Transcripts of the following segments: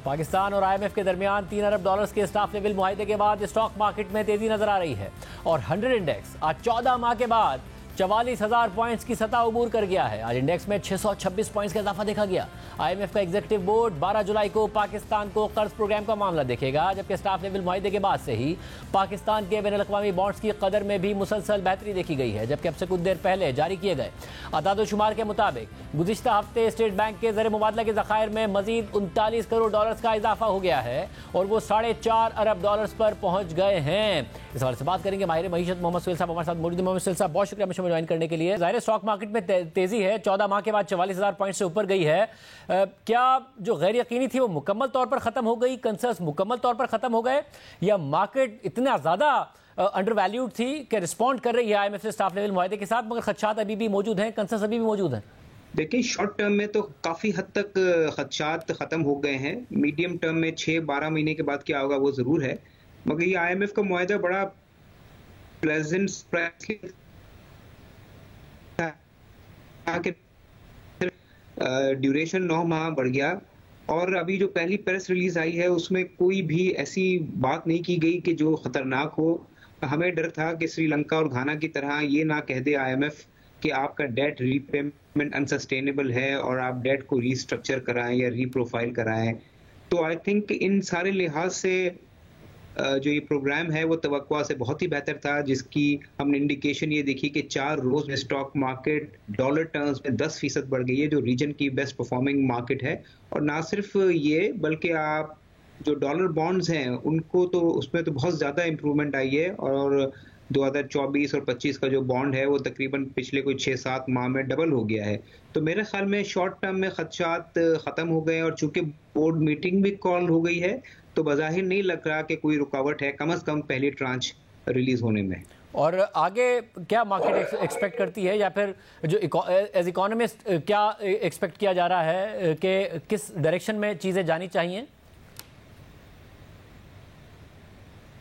पाकिस्तान और आईएमएफ के दरमियान 3 अरब डॉलर्स के स्टाफ लेवल मुआहदे के बाद स्टॉक मार्केट में तेजी नजर आ रही है और 100 इंडेक्स आज 14 माह के बाद 44,000 पॉइंट्स की सतह अबूर कर गया है। आज इंडेक्स में 626 पॉइंट्स का इजाफा देखा गया। आईएमएफ का एग्जीक्यूटिव बोर्ड 12 जुलाई को पाकिस्तान को कर्ज प्रोग्राम का मामला देखेगा, जबकि स्टाफ लेवल मुआहदे के बाद से ही पाकिस्तान के बैनुल-अक़वामी बॉन्ड्स की कदर में भी मुसलसल बेहतरी देखी गई है। जबकि अब से कुछ देर पहले जारी किए गए अदाद-ओ-शुमार के मुताबिक गुज़िश्ता हफ्ते स्टेट बैंक के ज़र मुबादला के ज़खायर में मजीद 39 करोड़ डॉलर्स का इजाफा हो गया है और वो 4.5 अरब डॉलर्स पर पहुंच गए हैं। इस हवाले से बात करेंगे माहिर मईशत मोहम्मद सुहेल साहब हमारे साथ मौजूद। मोहम्मद सुहेल साहब, बहुत शुक्रिया मुझे ज्वाइन करने के लिए। ज़ाहिर स्टॉक मार्केट में तेजी है, 14 माह के बाद 44,000 पॉइंट से ऊपर गई है। क्या जो गैर यकीनी थी वो मुकम्मल तौर पर खत्म हो गई, कंसर्न्स मुकम्मल तौर पर खत्म हो गए, या मार्केट इतना ज्यादा अंडर वैल्यूड थी कि रिस्पॉन्ड कर रही है आईएमएफ से स्टाफ लेवल मुआहदे के साथ, मगर खदशात अभी भी मौजूद हैं, कंसर्न्स अभी भी मौजूद हैं? देखिए, शॉर्ट टर्म में तो काफी हद तक खदशात खत्म हो गए हैं। मीडियम टर्म में 6-12 महीने के बाद क्या होगा वो जरूर है, मगर ये आईएमएफ का मुआहदा बड़ा प्लेजेंट सरप्राइज ड्यूरेशन 9 माह बढ़ गया और अभी जो पहली प्रेस रिलीज आई है उसमें कोई भी ऐसी बात नहीं की गई कि जो खतरनाक हो। हमें डर था कि श्रीलंका और घाना की तरह ये ना कह दे आईएमएफ कि आपका डेट रीपेमेंट अनसस्टेनेबल है और आप डेट को रीस्ट्रक्चर कराएं या रीप्रोफाइल कराएं। तो आई थिंक इन सारे लिहाज से जो ये प्रोग्राम है वो तवक्कुआ से बहुत ही बेहतर था, जिसकी हमने इंडिकेशन ये देखी कि 4 रोज में स्टॉक मार्केट डॉलर टर्म्स में 10% बढ़ गई है, जो रीजन की बेस्ट परफॉर्मिंग मार्केट है। और ना सिर्फ ये, बल्कि आप जो डॉलर बॉन्ड्स हैं उनको तो उसमें तो बहुत ज़्यादा इम्प्रूवमेंट आई है और 2024 और 25 का जो बॉन्ड है वो तकरीबन पिछले कोई 6-7 माह में डबल हो गया है। तो मेरे ख्याल में शॉर्ट टर्म में खदशात ख़त्म हो गए और चूंकि बोर्ड मीटिंग भी कॉल हो गई है तो बज़ाहिर नहीं लग रहा कि कोई रुकावट है, कम से कम पहली ट्रांच रिलीज होने में। और आगे क्या मार्केट एक्सपेक्ट करती है, या फिर जो एज इकोनॉमिस्ट क्या एक्सपेक्ट किया जा रहा है कि किस डायरेक्शन में चीज़ें जानी चाहिए?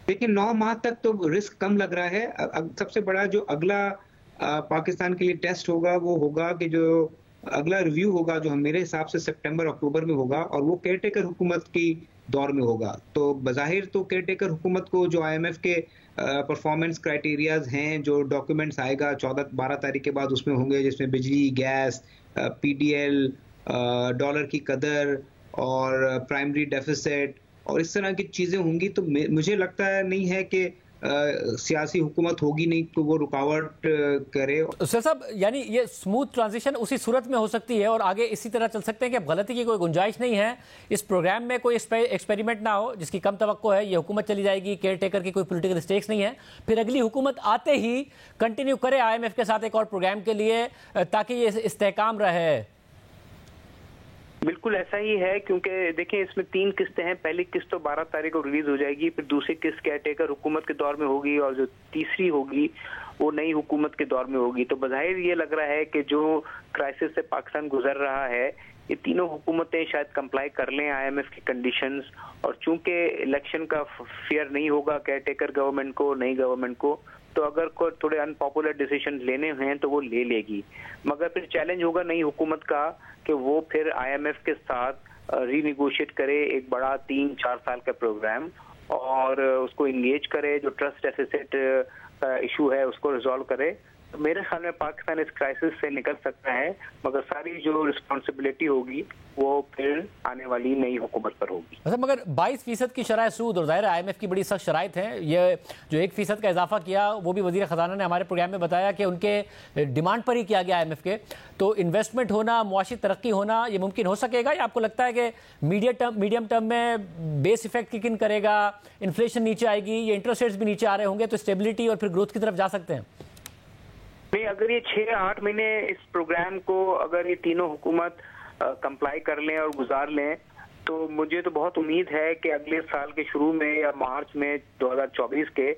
देखिए, 9 माह तक तो रिस्क कम लग रहा है। सबसे बड़ा जो अगला पाकिस्तान के लिए टेस्ट होगा वो होगा कि जो अगला रिव्यू होगा जो मेरे हिसाब से सितंबर-अक्टूबर में होगा और वो केयरटेकर हुकूमत की दौर में होगा। तो बज़ाहिर तो केयरटेकर हुकूमत को जो आईएमएफ के परफॉर्मेंस क्राइटेरियाज हैं, जो डॉक्यूमेंट्स आएगा 14-12 तारीख के बाद उसमें होंगे, जिसमें बिजली, गैस, पीडीएल, डॉलर की कदर और प्राइमरी डेफिसिट और इस तरह की चीजें होंगी। तो मुझे लगता है नहीं है कि सियासी हुकूमत होगी नहीं तो वो रुकावट करे। सर साहब, यानी ये स्मूथ ट्रांजिशन उसी सूरत में हो सकती है और आगे इसी तरह चल सकते हैं कि अब गलती की कोई गुंजाइश नहीं है, इस प्रोग्राम में कोई एक्सपेरिमेंट ना हो जिसकी कम तवक्को है, ये हुकूमत चली जाएगी, केयर टेकर की कोई पॉलिटिकल स्टेक्स नहीं है, फिर अगली हुकूमत आते ही कंटिन्यू करे आईएमएफ के साथ एक और प्रोग्राम के लिए ताकि ये इस्तेहकाम रहे। बिल्कुल ऐसा ही है, क्योंकि देखिए इसमें 3 किस्तें हैं। पहली किस्त तो 12 तारीख को रिलीज हो जाएगी, फिर दूसरी किस्त केयरटेकर हुकूमत के दौर में होगी और जो तीसरी होगी वो नई हुकूमत के दौर में होगी। तो बज़ाहिर ये लग रहा है कि जो क्राइसिस से पाकिस्तान गुजर रहा है ये तीनों हुकूमतें शायद कंप्लाई कर लें आईएमएफ की कंडीशंस, और चूंकि इलेक्शन का फेयर नहीं होगा केयरटेकर गवर्नमेंट को, नई गवर्नमेंट को, तो अगर कोई थोड़े अनपॉपुलर डिसीजन लेने हैं तो वो ले लेगी। मगर फिर चैलेंज होगा नई हुकूमत का कि वो फिर आईएमएफ के साथ रीनिगोशिएट करे एक बड़ा 3-4 साल का प्रोग्राम और उसको इंगेज करे, जो ट्रस्ट डेफिसिट का इशू है उसको रिजॉल्व करे। तो मेरे ख्याल में पाकिस्तान इस क्राइसिस से निकल सकता है, मगर सारी जो रिस्पॉन्सिबिलिटी होगी वो फिर आने वाली नई हुकूमत पर होगी। अच्छा, मगर 22% की शरह सूद और ज़ाहिर आईएमएफ की बड़ी सख्त शराइत हैं। ये जो 1% का इजाफा किया वो भी वज़ीर ख़जाना ने हमारे प्रोग्राम में बताया कि उनके डिमांड पर ही किया गया आईएमएफ के। तो इन्वेस्टमेंट होना, मुआशी तरक्की होना ये मुमकिन हो सकेगा, या आपको लगता है कि मीडियम टर्म में बेस इफेक्ट किक इन करेगा, इन्फ्लेशन नीचे आएगी, ये इंटरेस्ट रेट्स भी नीचे आ रहे होंगे, तो स्टेबिलिटी और फिर ग्रोथ की तरफ जा सकते हैं? नहीं, अगर ये 6-8 महीने इस प्रोग्राम को अगर ये तीनों हुकूमत कंप्लाई कर लें और गुजार लें तो मुझे तो बहुत उम्मीद है कि अगले साल के शुरू में या मार्च में 2024 के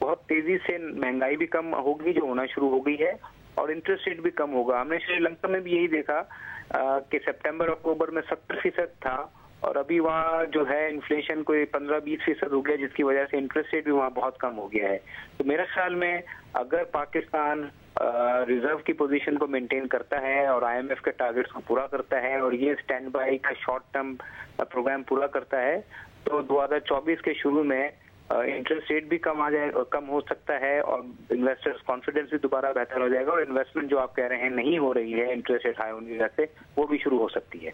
बहुत तेजी से महंगाई भी कम होगी जो होना शुरू हो गई है और इंटरेस्ट रेट भी कम होगा। हमने श्रीलंका में भी यही देखा कि सितंबर-अक्टूबर में 70% था और अभी वहाँ जो है इन्फ्लेशन कोई 15-20% हो गया, जिसकी वजह से इंटरेस्ट रेट भी वहाँ बहुत कम हो गया है। तो मेरे ख्याल में अगर पाकिस्तान रिजर्व की पोजीशन को मेंटेन करता है और आईएमएफ के टारगेट्स को पूरा करता है और ये स्टैंड बाई का शॉर्ट टर्म प्रोग्राम पूरा करता है, तो 2024 के शुरू में इंटरेस्ट रेट भी कम हो सकता है और इन्वेस्टर्स कॉन्फिडेंस भी दोबारा बेहतर हो जाएगा और इन्वेस्टमेंट जो आप कह रहे हैं नहीं हो रही है इंटरेस्ट रेट हाई होने की वजह से, वो भी शुरू हो सकती है।